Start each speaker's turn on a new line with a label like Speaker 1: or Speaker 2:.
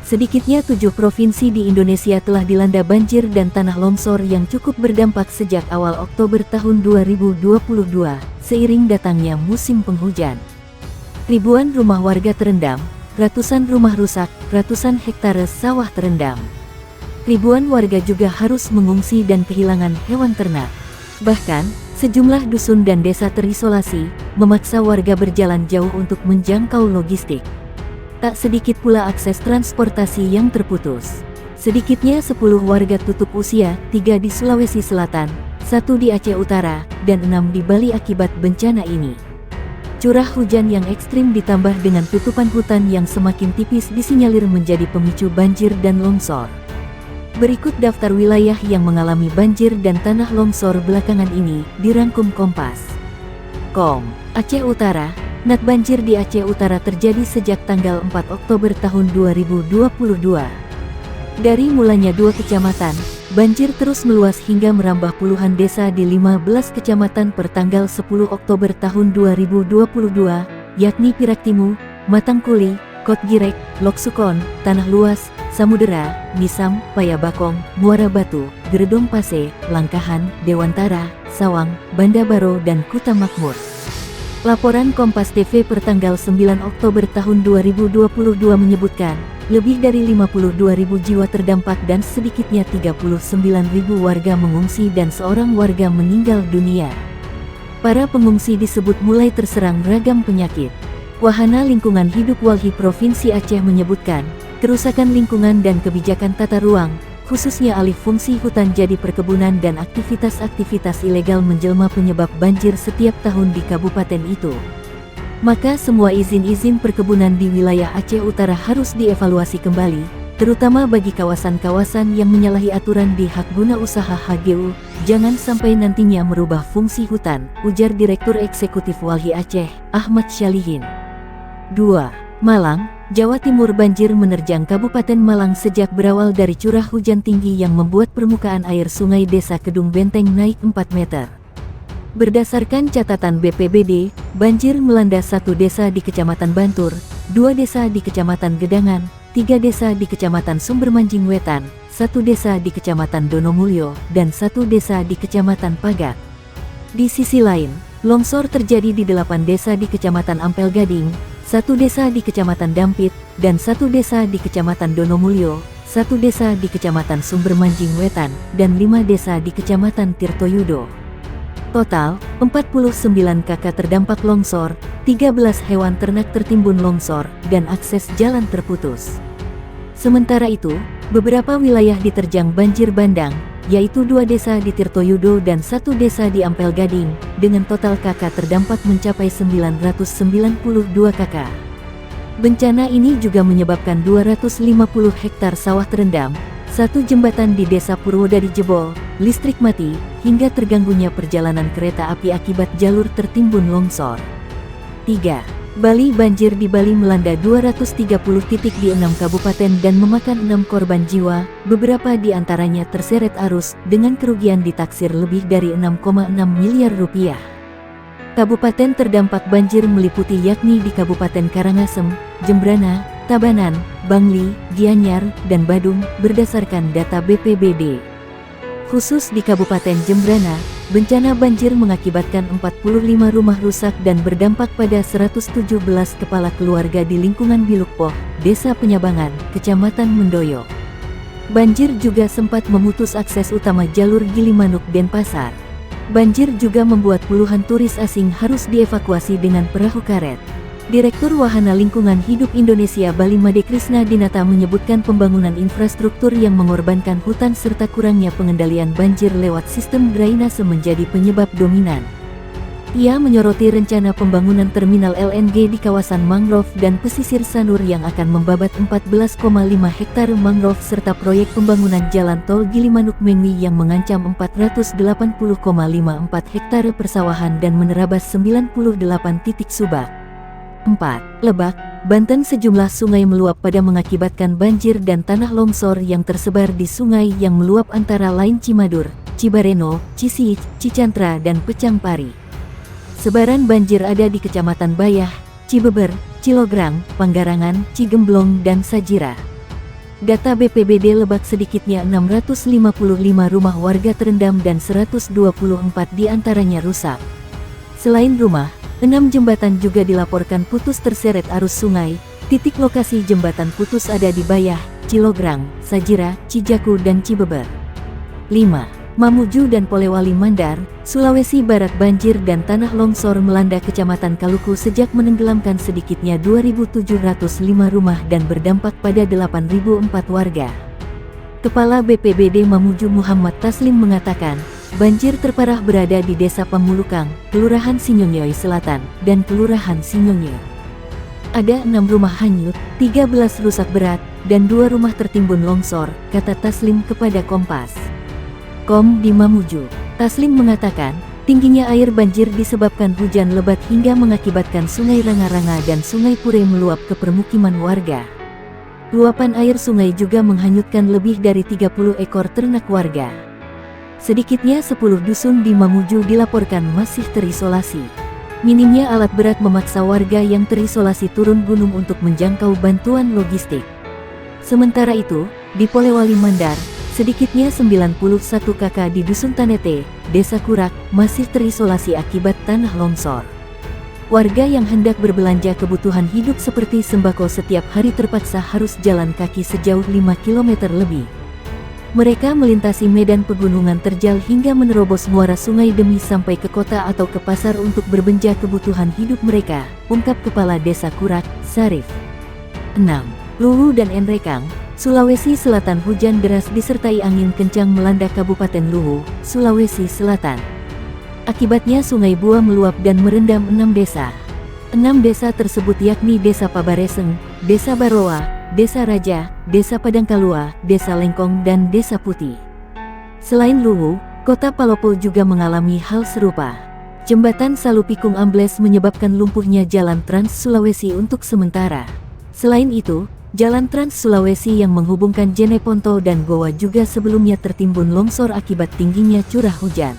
Speaker 1: Sedikitnya 7 provinsi di Indonesia telah dilanda banjir dan tanah longsor yang cukup berdampak sejak awal Oktober tahun 2022, seiring datangnya musim penghujan. Ribuan rumah warga terendam, ratusan rumah rusak, ratusan hektare sawah terendam. Ribuan warga juga harus mengungsi dan kehilangan hewan ternak. Bahkan, sejumlah dusun dan desa terisolasi, memaksa warga berjalan jauh untuk menjangkau logistik. Tak sedikit pula akses transportasi yang terputus. Sedikitnya 10 warga tutup usia, 3 di Sulawesi Selatan, 1 di Aceh Utara, dan 6 di Bali akibat bencana ini. Curah hujan yang ekstrim ditambah dengan tutupan hutan yang semakin tipis disinyalir menjadi pemicu banjir dan longsor. Berikut daftar wilayah yang mengalami banjir dan tanah longsor belakangan ini, dirangkum Kompas. Aceh Utara. Nat banjir di Aceh Utara terjadi sejak tanggal 4 Oktober tahun 2022. Dari mulanya 2 kecamatan, banjir terus meluas hingga merambah puluhan desa di 15 kecamatan per tanggal 10 Oktober tahun 2022, yakni Piraktimu, Matangkuli, Kotgirek, Loksukon, Tanah Luas, Samudera, Nisam, Payabakong, Muara Batu, Gredong Pase, Langkahan, Dewantara, Sawang, Banda Baro dan Kuta Makmur. Laporan Kompas TV pertanggal 9 Oktober tahun 2022 menyebutkan, lebih dari 52.000 jiwa terdampak dan sedikitnya 39.000 warga mengungsi dan seorang warga meninggal dunia. Para pengungsi disebut mulai terserang ragam penyakit. Wahana Lingkungan Hidup Walhi Provinsi Aceh menyebutkan, kerusakan lingkungan dan kebijakan tata ruang, khususnya alih fungsi hutan jadi perkebunan dan aktivitas-aktivitas ilegal menjelma penyebab banjir setiap tahun di kabupaten itu. Maka semua izin-izin perkebunan di wilayah Aceh Utara harus dievaluasi kembali, terutama bagi kawasan-kawasan yang menyalahi aturan di hak guna usaha HGU, jangan sampai nantinya merubah fungsi hutan, ujar Direktur Eksekutif Walhi Aceh, Ahmad Syalihin. 2. Malang, Jawa Timur. Banjir menerjang Kabupaten Malang sejak berawal dari curah hujan tinggi yang membuat permukaan air sungai Desa Kedung Benteng naik 4 meter. Berdasarkan catatan BPBD, banjir melanda 1 desa di Kecamatan Bantur, 2 desa di Kecamatan Gedangan, 3 desa di Kecamatan Sumbermanjing Wetan, 1 desa di Kecamatan Donomulyo, dan 1 desa di Kecamatan Pagat. Di sisi lain, longsor terjadi di 8 desa di Kecamatan Ampel Gading, 1 desa di Kecamatan Dampit, dan 1 desa di Kecamatan Donomulyo, 1 desa di Kecamatan Sumbermanjing Wetan, dan 5 desa di Kecamatan Tirtoyudo. Total, 49 kakak terdampak longsor, 13 hewan ternak tertimbun longsor, dan akses jalan terputus. Sementara itu, beberapa wilayah diterjang banjir bandang, yaitu 2 desa di Tirtoyudo dan 1 desa di Ampel Gading, dengan total kakak terdampak mencapai 992 kakak. Bencana ini juga menyebabkan 250 hektar sawah terendam, 1 jembatan di Desa Purwodadi jebol, listrik mati, hingga terganggunya perjalanan kereta api akibat jalur tertimbun longsor. 3. Bali. Banjir di Bali melanda 230 titik di 6 kabupaten dan memakan 6 korban jiwa, beberapa di antaranya terseret arus, dengan kerugian ditaksir lebih dari 6,6 miliar rupiah. Kabupaten terdampak banjir meliputi yakni di Kabupaten Karangasem, Jembrana, Tabanan, Bangli, Gianyar, dan Badung, berdasarkan data BPBD. Khusus di Kabupaten Jembrana, bencana banjir mengakibatkan 45 rumah rusak dan berdampak pada 117 kepala keluarga di lingkungan Bilukpoh, Desa Penyabangan, Kecamatan Mendoyo. Banjir juga sempat memutus akses utama jalur Gilimanuk Denpasar. Banjir juga membuat puluhan turis asing harus dievakuasi dengan perahu karet. Direktur Wahana Lingkungan Hidup Indonesia Bali Made Krisna Dinata menyebutkan pembangunan infrastruktur yang mengorbankan hutan serta kurangnya pengendalian banjir lewat sistem drainase menjadi penyebab dominan. Ia menyoroti rencana pembangunan terminal LNG di kawasan mangrove dan pesisir Sanur yang akan membabat 14,5 hektar mangrove serta proyek pembangunan jalan tol Gilimanuk-Mengwi yang mengancam 480,54 hektar persawahan dan menerabas 98 titik subak. 4. Lebak, Banten. Sejumlah sungai meluap pada mengakibatkan banjir dan tanah longsor yang tersebar di sungai yang meluap antara lain Cimadur, Cibareno, Cisiih, Cicantra, dan Pecangpari. Sebaran banjir ada di Kecamatan Bayah, Cibeber, Cilograng, Panggarangan, Cigemblong, dan Sajira. Data BPBD Lebak sedikitnya 655 rumah warga terendam dan 124 diantaranya rusak. Selain rumah, 6 jembatan juga dilaporkan putus terseret arus sungai. Titik lokasi jembatan putus ada di Bayah, Cilograng, Sajira, Cijaku dan Cibeber. 5. Mamuju dan Polewali Mandar, Sulawesi Barat. Banjir dan tanah longsor melanda Kecamatan Kaluku sejak menenggelamkan sedikitnya 2.705 rumah dan berdampak pada 8.004 warga. Kepala BPBD Mamuju Muhammad Taslim mengatakan, banjir terparah berada di Desa Pamulukang, Kelurahan Sinyonyoy Selatan, dan Kelurahan Sinyonyoy. Ada 6 rumah hanyut, 13 rusak berat, dan 2 rumah tertimbun longsor, kata Taslim kepada Kompas. Di Mamuju, Taslim mengatakan, tingginya air banjir disebabkan hujan lebat hingga mengakibatkan Sungai Ranga-Ranga dan Sungai Pure meluap ke permukiman warga. Luapan air sungai juga menghanyutkan lebih dari 30 ekor ternak warga. Sedikitnya 10 dusun di Mamuju dilaporkan masih terisolasi. Minimnya alat berat memaksa warga yang terisolasi turun gunung untuk menjangkau bantuan logistik. Sementara itu, di Polewali Mandar, sedikitnya 91 kakak di Dusun Tanete, Desa Kurak, masih terisolasi akibat tanah longsor. Warga yang hendak berbelanja kebutuhan hidup seperti sembako setiap hari terpaksa harus jalan kaki sejauh 5 km lebih. Mereka melintasi medan pegunungan terjal hingga menerobos muara sungai demi sampai ke kota atau ke pasar untuk berbenja kebutuhan hidup mereka, ungkap Kepala Desa Kurak, Sarif. 6. Luwu dan Enrekang, Sulawesi Selatan. Hujan deras disertai angin kencang melanda Kabupaten Luwu, Sulawesi Selatan. Akibatnya Sungai Bua meluap dan merendam 6 desa. 6 desa tersebut yakni Desa Pabareseng, Desa Baroa, Desa Raja, Desa Padangkalua, Desa Lengkong dan Desa Putih. Selain Luwu, Kota Palopo juga mengalami hal serupa. Jembatan Salupikung ambles menyebabkan lumpuhnya jalan Trans Sulawesi untuk sementara. Selain itu, Jalan Trans Sulawesi yang menghubungkan Jeneponto dan Goa juga sebelumnya tertimbun longsor akibat tingginya curah hujan.